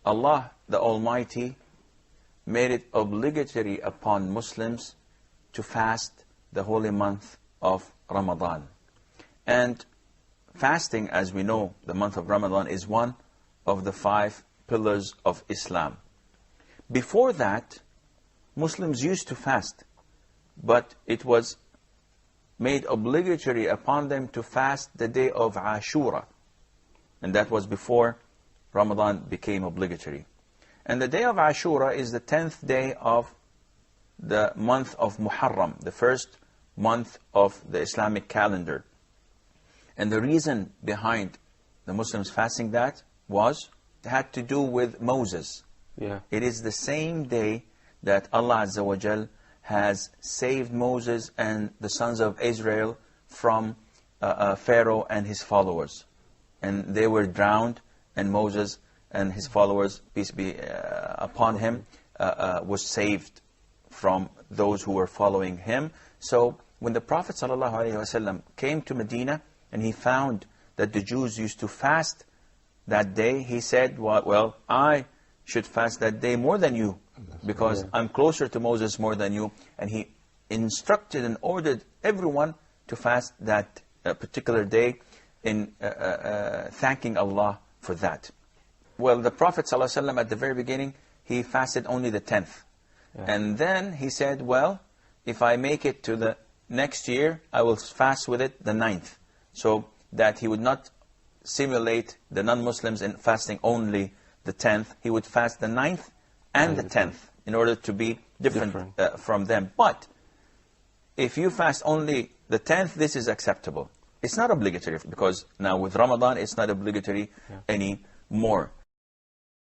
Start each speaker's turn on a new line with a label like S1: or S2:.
S1: Allah the Almighty made it obligatory upon Muslims to fast the holy month of Ramadan. And fasting, as we know, the month of Ramadan is one of the 5 pillars of Islam. Before that, Muslims used to fast, but it was made obligatory upon them to fast the day of Ashura. And that was before Ramadan became obligatory. And the day of Ashura is the 10th day of the month of Muharram, the first month of the Islamic calendar. And the reason behind the Muslims fasting that had to do with Moses.
S2: Yeah.
S1: It is the same day that Allah Azza wa Jal has saved Moses and the sons of Israel from Pharaoh and his followers. And they were drowned, and Moses and his followers, peace be upon him, was saved from those who were following him. So when the Prophet ﷺ came to Medina and he found that the Jews used to fast that day, he said, well, I should fast that day more than you, because I'm closer to Moses more than you. And he instructed and ordered everyone to fast that particular day in thanking Allah for that. Well, the Prophet ﷺ at the very beginning, he fasted only the 10th. And then he said, well, if I make it to the next year, I will fast with it the 9th. So that he would not simulate the non-Muslims in fasting only the 10th. He would fast the 9th and the 10th in order to be different. From them. But if you fast only the 10th, this is acceptable. It's not obligatory, because now with Ramadan, it's not obligatory anymore.